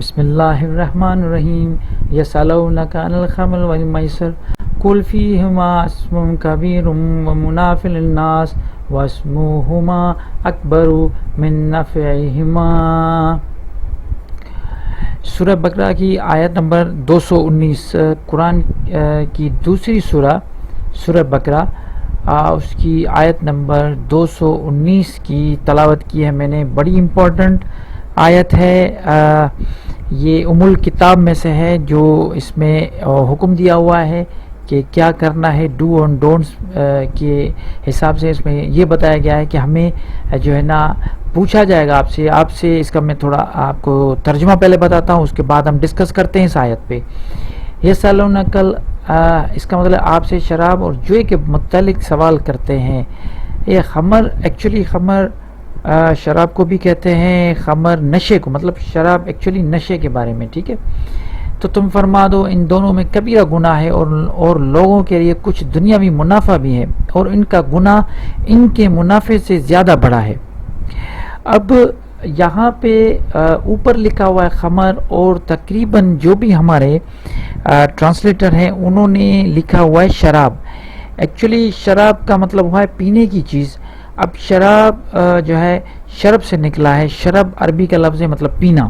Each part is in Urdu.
بسم اللہ الرحمن الرحیم یسألونک عن الخمر والمیسر قل فیہما اسم کبیر ومنافع للناس واسمہما اکبر من نفعہما۔ سورہ بقرہ کی آیت نمبر 219، قرآن کی دوسری سورہ بقرہ، اس کی آیت نمبر 219 کی تلاوت کی ہے میں نے۔ بڑی امپورٹنٹ آیت ہے، یہ ام الکتاب میں سے ہے، جو اس میں حکم دیا ہوا ہے کہ کیا کرنا ہے، ڈو اور ڈونٹس کے حساب سے اس میں یہ بتایا گیا ہے کہ ہمیں جو ہے نا پوچھا جائے گا آپ سے۔ اس کا میں تھوڑا آپ کو ترجمہ پہلے بتاتا ہوں، اس کے بعد ہم ڈسکس کرتے ہیں اس آیت پہ۔ یہ سالونکل، اس کا مطلب آپ سے شراب اور جوئے کے متعلق سوال کرتے ہیں۔ یہ خمر، ایکچولی خمر شراب کو بھی کہتے ہیں، خمر نشے کو، مطلب شراب ایکچولی نشے کے بارے میں، ٹھیک ہے۔ تو تم فرما دو ان دونوں میں کبیرہ گناہ ہے اور لوگوں کے لیے کچھ دنیاوی منافع بھی ہے، اور ان کا گناہ ان کے منافع سے زیادہ بڑا ہے۔ اب یہاں پہ اوپر لکھا ہوا ہے خمر، اور تقریباً جو بھی ہمارے ٹرانسلیٹر ہیں انہوں نے لکھا ہوا ہے شراب۔ ایکچولی شراب کا مطلب ہوا ہے پینے کی چیز۔ اب شراب جو ہے شرب سے نکلا ہے، شرب عربی کا لفظ ہے، مطلب پینا۔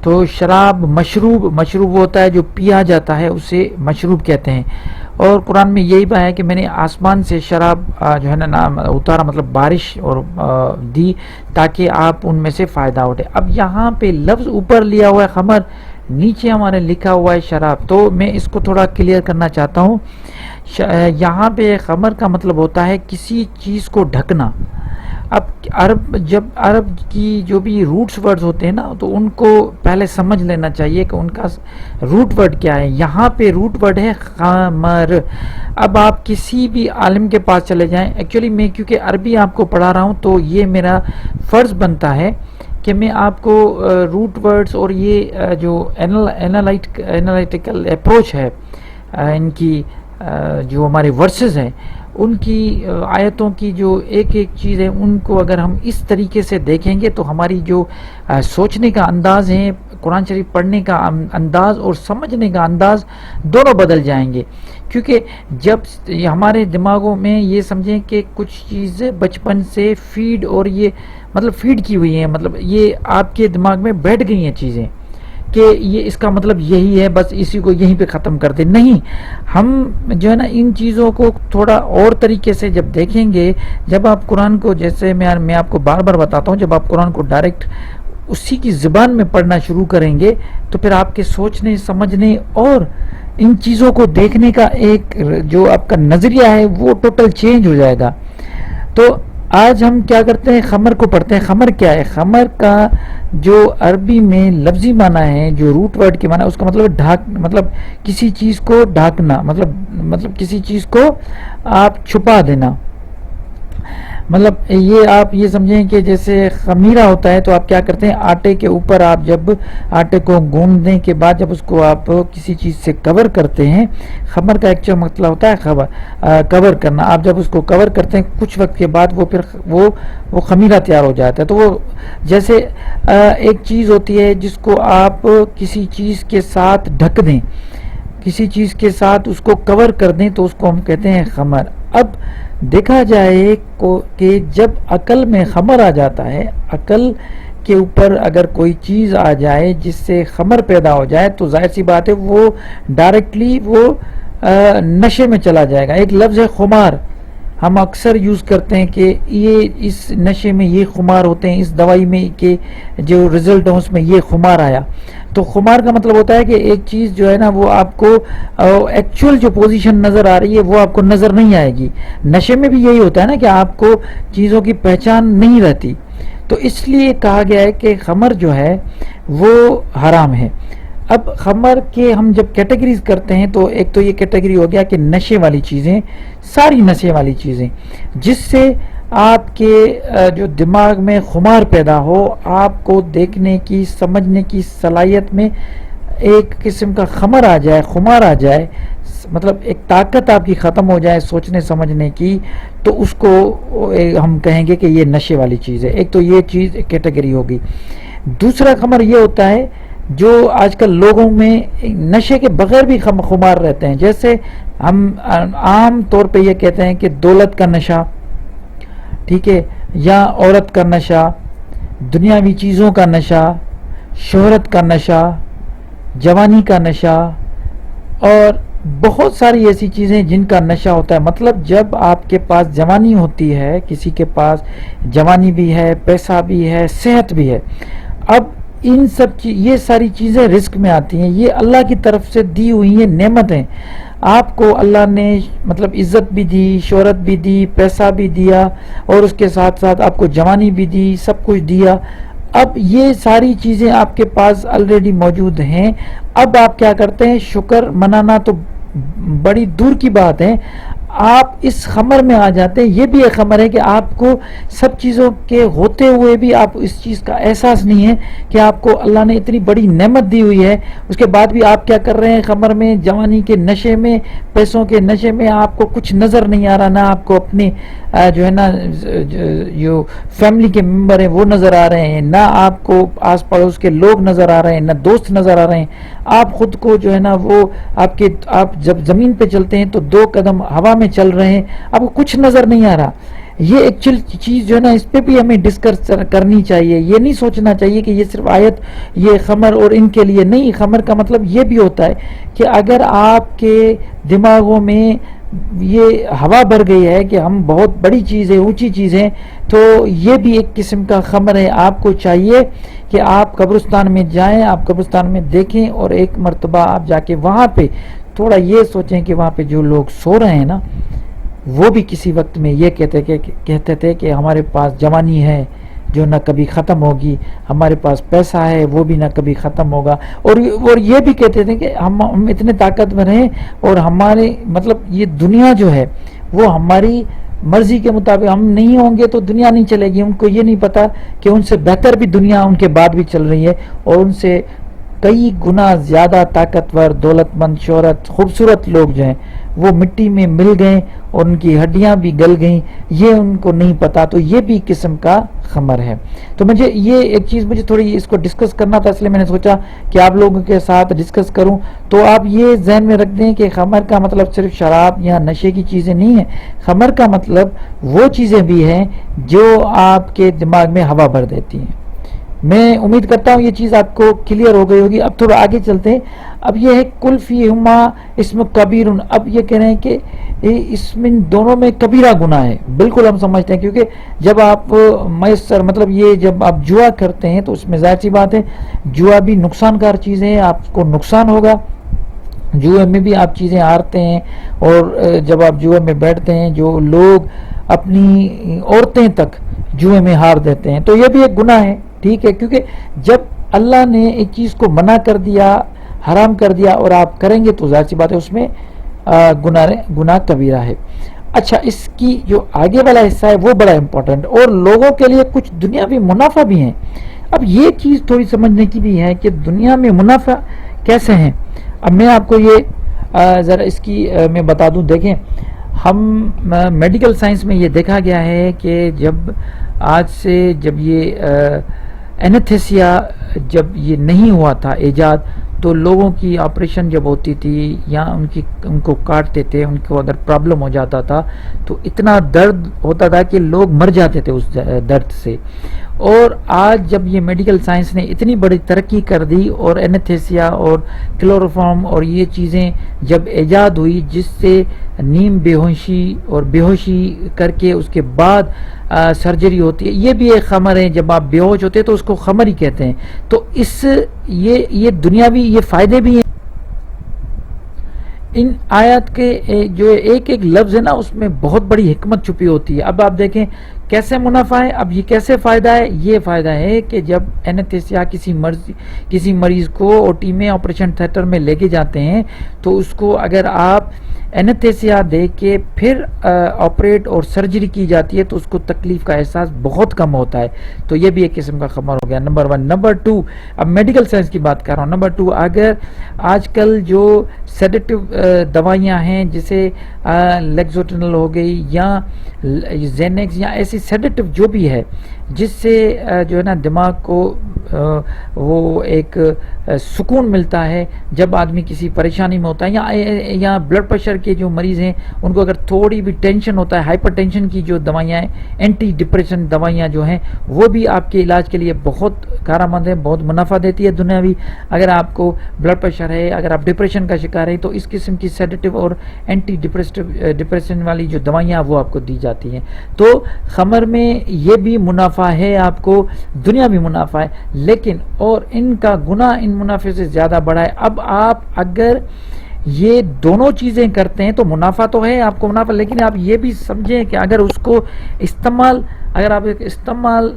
تو شراب مشروب ہوتا ہے جو پیا جاتا ہے، اسے مشروب کہتے ہیں۔ اور قرآن میں یہی بات ہے کہ میں نے آسمان سے شراب جو ہے نا اتارا، مطلب بارش اور دی، تاکہ آپ ان میں سے فائدہ اٹھے۔ اب یہاں پہ لفظ اوپر لیا ہوا ہے خمر، نیچے ہمارے لکھا ہوا ہے شراب، تو میں اس کو تھوڑا کلیئر کرنا چاہتا ہوں۔ یہاں پہ خمر کا مطلب ہوتا ہے کسی چیز کو ڈھکنا۔ اب عرب کی جو بھی روٹس ورڈز ہوتے ہیں نا، تو ان کو پہلے سمجھ لینا چاہیے کہ ان کا روٹ ورڈ کیا ہے۔ یہاں پہ روٹ ورڈ ہے خمر۔ اب آپ کسی بھی عالم کے پاس چلے جائیں، ایکچولی میں کیونکہ عربی آپ کو پڑھا رہا ہوں تو یہ میرا فرض بنتا ہے کہ میں آپ کو روٹ ورڈز اور یہ جو انالائٹیکل اپروچ ہے ان کی، جو ہمارے ورسز ہیں ان کی آیتوں کی جو ایک ایک چیز ہے، ان کو اگر ہم اس طریقے سے دیکھیں گے تو ہماری جو سوچنے کا انداز ہے، قرآن شریف پڑھنے کا انداز اور سمجھنے کا انداز دونوں بدل جائیں گے۔ کیونکہ جب ہمارے دماغوں میں یہ سمجھیں کہ کچھ چیزیں بچپن سے فیڈ، اور یہ مطلب فیڈ کی ہوئی ہیں، مطلب یہ آپ کے دماغ میں بیٹھ گئی ہیں چیزیں کہ یہ اس کا مطلب یہی ہے، بس اسی کو یہیں پہ ختم کر دیں۔ نہیں، ہم جو ہے نا ان چیزوں کو تھوڑا اور طریقے سے جب دیکھیں گے، جب آپ قرآن کو، جیسے میں آپ کو بار بار بتاتا ہوں، جب آپ قرآن کو ڈائریکٹ اسی کی زبان میں پڑھنا شروع کریں گے تو پھر آپ کے سوچنے، سمجھنے اور ان چیزوں کو دیکھنے کا ایک جو آپ کا نظریہ ہے وہ ٹوٹل چینج ہو جائے گا۔ تو آج ہم کیا کرتے ہیں، خمر کو پڑھتے ہیں۔ خمر کیا ہے؟ خمر کا جو عربی میں لفظی معنی ہے، جو روٹ ورڈ کے معنی ہے، اس کا مطلب مطلب کسی چیز کو ڈھانکنا، مطلب کسی چیز کو آپ چھپا دینا۔ مطلب یہ آپ یہ سمجھیں کہ جیسے خمیرہ ہوتا ہے تو آپ کیا کرتے ہیں، آٹے کے اوپر آپ جب آٹے کو گوندنے کے بعد جب اس کو آپ کسی چیز سے کور کرتے ہیں، خمر کا ایک مطلب ہوتا ہے کور کرنا۔ آپ جب اس کو کور کرتے ہیں کچھ وقت کے بعد وہ پھر وہ خمیرہ تیار ہو جاتا ہے۔ تو وہ جیسے ایک چیز ہوتی ہے جس کو آپ کسی چیز کے ساتھ ڈھک دیں، کسی چیز کے ساتھ اس کو کور کر دیں، تو اس کو ہم کہتے ہیں خمر۔ اب دیکھا جائے کہ جب عقل میں خمر آ جاتا ہے، عقل کے اوپر اگر کوئی چیز آ جائے جس سے خمر پیدا ہو جائے، تو ظاہر سی بات ہے وہ ڈائریکٹلی وہ نشے میں چلا جائے گا۔ ایک لفظ ہے خمار، ہم اکثر یوز کرتے ہیں کہ یہ اس نشے میں یہ خمار ہوتے ہیں، اس دوائی میں کہ جو رزلٹ ہے اس میں یہ خمار آیا۔ تو خمار کا مطلب ہوتا ہے کہ ایک چیز جو ہے نا وہ آپ کو ایکچوئل جو پوزیشن نظر آ رہی ہے وہ آپ کو نظر نہیں آئے گی۔ نشے میں بھی یہی ہوتا ہے نا کہ آپ کو چیزوں کی پہچان نہیں رہتی، تو اس لیے کہا گیا ہے کہ خمر جو ہے وہ حرام ہے۔ اب خمر کے ہم جب کیٹیگریز کرتے ہیں تو ایک تو یہ کیٹیگری ہو گیا کہ نشے والی چیزیں، ساری نشے والی چیزیں جس سے آپ کے جو دماغ میں خمار پیدا ہو، آپ کو دیکھنے کی، سمجھنے کی صلاحیت میں ایک قسم کا خمار آ جائے، مطلب ایک طاقت آپ کی ختم ہو جائے سوچنے سمجھنے کی، تو اس کو ہم کہیں گے کہ یہ نشے والی چیز ہے۔ ایک تو یہ چیز کیٹیگری ہوگی۔ دوسرا خمر یہ ہوتا ہے جو آج کل لوگوں میں نشے کے بغیر بھی خمار رہتے ہیں. جیسے ہم عام طور پہ یہ کہتے ہیں کہ دولت کا نشہ، ٹھیک ہے، یا عورت کا نشہ، دنیاوی چیزوں کا نشہ، شہرت کا نشہ، جوانی کا نشہ، اور بہت ساری ایسی چیزیں جن کا نشہ ہوتا ہے. مطلب جب آپ کے پاس جوانی ہوتی ہے، کسی کے پاس جوانی بھی ہے، پیسہ بھی ہے، صحت بھی ہے، اب ان سب یہ ساری چیزیں رزق میں آتی ہیں. یہ اللہ کی طرف سے دی ہوئی یہ نعمت ہیں. آپ کو اللہ نے مطلب عزت بھی دی، شہرت بھی دی، پیسہ بھی دیا، اور اس کے ساتھ ساتھ آپ کو جوانی بھی دی، سب کچھ دیا. اب یہ ساری چیزیں آپ کے پاس آلریڈی موجود ہیں. اب آپ کیا کرتے ہیں؟ شکر منانا تو بڑی دور کی بات ہے، آپ اس خمر میں آ جاتے ہیں. یہ بھی ایک خمر ہے کہ آپ کو سب چیزوں کے ہوتے ہوئے بھی آپ اس چیز کا احساس نہیں ہے کہ آپ کو اللہ نے اتنی بڑی نعمت دی ہوئی ہے. اس کے بعد بھی آپ کیا کر رہے ہیں؟ خمر میں، جوانی کے نشے میں، پیسوں کے نشے میں آپ کو کچھ نظر نہیں آ رہا. نہ آپ کو اپنے جو ہے نا جو فیملی کے ممبر ہیں وہ نظر آ رہے ہیں، نہ آپ کو آس پڑوس کے لوگ نظر آ رہے ہیں، نہ دوست نظر آ رہے ہیں. آپ خود کو جو ہے نا وہ آپ جب زمین پہ چلتے ہیں تو 2 قدم ہوا میں چل رہے ہیں، آپ کو کچھ نظر نہیں آ رہا. یہ ایک چیز جو ہے نا اس پہ بھی ہمیں ڈسکس کرنی چاہیے. یہ نہیں سوچنا چاہیے کہ یہ صرف آیت یہ خمر اور ان کے لیے نہیں. خمر کا مطلب یہ بھی ہوتا ہے کہ اگر آپ کے دماغوں میں یہ ہوا بھر گئی ہے کہ ہم بہت بڑی چیز ہے، اونچی چیز ہے، تو یہ بھی ایک قسم کا خمر ہے. آپ کو چاہیے کہ آپ قبرستان میں جائیں، آپ قبرستان میں دیکھیں، اور ایک مرتبہ آپ جا کے وہاں پہ تھوڑا یہ سوچیں کہ وہاں پہ جو لوگ سو رہے ہیں نا، وہ بھی کسی وقت میں یہ کہتے تھے کہ ہمارے پاس جوانی ہے جو نہ کبھی ختم ہوگی، ہمارے پاس پیسہ ہے وہ بھی نہ کبھی ختم ہوگا، اور یہ بھی کہتے تھے کہ ہم اتنے طاقتور ہیں، اور ہمارے مطلب یہ دنیا جو ہے وہ ہماری مرضی کے مطابق ہم نہیں ہوں گے تو دنیا نہیں چلے گی. ان کو یہ نہیں پتا کہ ان سے بہتر بھی دنیا ان کے بعد بھی چل رہی ہے، اور ان سے کئی گنا زیادہ طاقتور، دولت مند، شہرت، خوبصورت لوگ جو ہیں وہ مٹی میں مل گئے اور ان کی ہڈیاں بھی گل گئیں. یہ ان کو نہیں پتا. تو یہ بھی قسم کا خمر ہے. تو مجھے یہ ایک چیز تھوڑی اس کو ڈسکس کرنا تھا، اس لیے میں نے سوچا کہ آپ لوگوں کے ساتھ ڈسکس کروں. تو آپ یہ ذہن میں رکھ دیں کہ خمر کا مطلب صرف شراب یا نشے کی چیزیں نہیں ہیں. خمر کا مطلب وہ چیزیں بھی ہیں جو آپ کے دماغ میں ہوا بھر دیتی ہیں. میں امید کرتا ہوں یہ چیز آپ کو کلیئر ہو گئی ہوگی. اب تھوڑا آگے چلتے ہیں. اب یہ ہے کل فیہما اسم کبیر. اب یہ کہہ رہے ہیں کہ اس میں دونوں میں کبیرہ گناہ ہے. بالکل ہم سمجھتے ہیں، کیونکہ جب آپ میسر مطلب یہ جب آپ جوا کرتے ہیں تو اس میں ظاہر سی بات ہے جوا بھی نقصان کار چیز ہے، آپ کو نقصان ہوگا. جوئے میں بھی آپ چیزیں ہارتے ہیں، اور جب آپ جوئے میں بیٹھتے ہیں جو لوگ اپنی عورتیں تک جوئے میں ہار دیتے ہیں تو یہ بھی ایک گناہ ہے. ٹھیک ہے، کیونکہ جب اللہ نے ایک چیز کو منع کر دیا، حرام کر دیا، اور آپ کریں گے تو ظاہر سی بات ہے اس میں گناہ کبیرہ ہے. اچھا، اس کی جو آگے والا حصہ ہے وہ بڑا امپورٹنٹ، اور لوگوں کے لیے کچھ دنیاوی منافع بھی ہیں. اب یہ چیز تھوڑی سمجھنے کی بھی ہے کہ دنیا میں منافع کیسے ہیں. اب میں آپ کو یہ ذرا اس کی میں بتا دوں. دیکھیں، ہم میڈیکل سائنس میں یہ دیکھا گیا ہے کہ آج سے جب یہ اینتھیسیا جب یہ نہیں ہوا تھا ایجاد، تو لوگوں کی آپریشن جب ہوتی تھی یا ان کو کاٹتے تھے، ان کو اگر پرابلم ہو جاتا تھا تو اتنا درد ہوتا تھا کہ لوگ مر جاتے تھے اس درد سے. اور آج جب یہ میڈیکل سائنس نے اتنی بڑی ترقی کر دی، اور اینتھیسیا اور کلوروفارم اور یہ چیزیں جب ایجاد ہوئی جس سے نیم بے ہوشی کر کے اس کے بعد سرجری ہوتی ہے، یہ بھی ایک خمر ہے. جب آپ بے ہوش ہوتے ہیں تو اس کو خمر ہی کہتے ہیں. تو یہ دنیاوی یہ فائدے بھی ہیں. ان آیات کے جو ایک لفظ ہے نا اس میں بہت بڑی حکمت چھپی ہوتی ہے. اب آپ دیکھیں کیسے منافع ہے. اب یہ کیسے فائدہ ہے؟ یہ فائدہ ہے کہ جب اینتھیسیا کسی مریض کو او ٹی میں، آپریشن تھیٹر میں لے کے جاتے ہیں، تو اس کو اگر آپ اینتھیسیا دے کے پھر آپریٹ اور سرجری کی جاتی ہے تو اس کو تکلیف کا احساس بہت کم ہوتا ہے. تو یہ بھی ایک قسم کا خمر ہو گیا، نمبر 1. نمبر 2، اب میڈیکل سائنس کی بات کر رہا ہوں. نمبر 2، اگر آج کل جو سیڈیٹو دوائیاں ہیں جیسے لیگزوٹنل ہو گئی یا زینکس یا ایسی سیڈیٹو جو بھی ہے، جس سے جو ہے نا دماغ کو وہ ایک سکون ملتا ہے جب آدمی کسی پریشانی میں ہوتا ہے. یا بلڈ پریشر کے جو مریض ہیں ان کو اگر تھوڑی بھی ٹینشن ہوتا ہے، ہائپر ٹینشن کی جو دوائیاں ہیں، اینٹی ڈپریشن دوائیاں جو ہیں وہ بھی آپ کے علاج کے لیے بہت کارآمد ہیں، بہت منافع دیتی ہے دنیاوی. اگر آپ کو بلڈ پریشر ہے، اگر آپ ڈپریشن کا شکار ہیں، تو اس قسم کی سیڈیٹو اور اینٹی ڈپریشن والی جو دوائیاں وہ آپ کو دی جاتی ہیں. تو خمر میں یہ بھی منافع ہے، آپ کو دنیا بھی منافع ہے، لیکن اور ان کا گناہ ان منافع سے زیادہ بڑا ہے. اب آپ اگر یہ دونوں چیزیں کرتے ہیں تو منافع تو ہے آپ کو منافع، لیکن آپ یہ بھی سمجھیں کہ اگر اس کو اگر آپ استعمال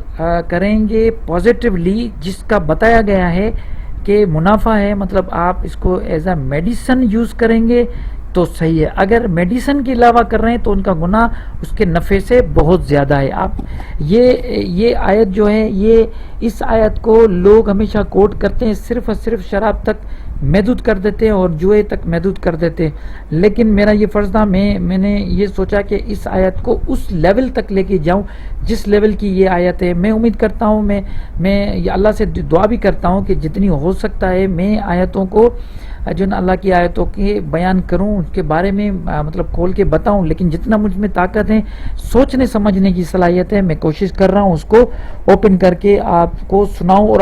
کریں گے پازیٹیولی، جس کا بتایا گیا ہے کہ منافع ہے، مطلب آپ اس کو ایز اے میڈیسن یوز کریں گے تو صحیح ہے. اگر میڈیسن کے علاوہ کر رہے ہیں تو ان کا گناہ اس کے نفع سے بہت زیادہ ہے. آپ یہ آیت جو ہے، اس آیت کو لوگ ہمیشہ کوٹ کرتے ہیں، صرف اور صرف شراب تک محدود کر دیتے ہیں اور جوئے تک محدود کر دیتے ہیں. لیکن میرا یہ فرض تھا، میں نے یہ سوچا کہ اس آیت کو اس لیول تک لے کے جاؤں جس لیول کی یہ آیت ہے. میں امید کرتا ہوں، میں اللہ سے دعا بھی کرتا ہوں کہ جتنی ہو سکتا ہے میں آیتوں کو جو نا اللہ کی آیتوں کے بیان کروں، اس کے بارے میں مطلب کھول کے بتاؤں، لیکن جتنا مجھ میں طاقت ہے، سوچنے سمجھنے کی صلاحیت ہے، میں کوشش کر رہا ہوں اس کو اوپن کر کے آپ کو سناؤں اور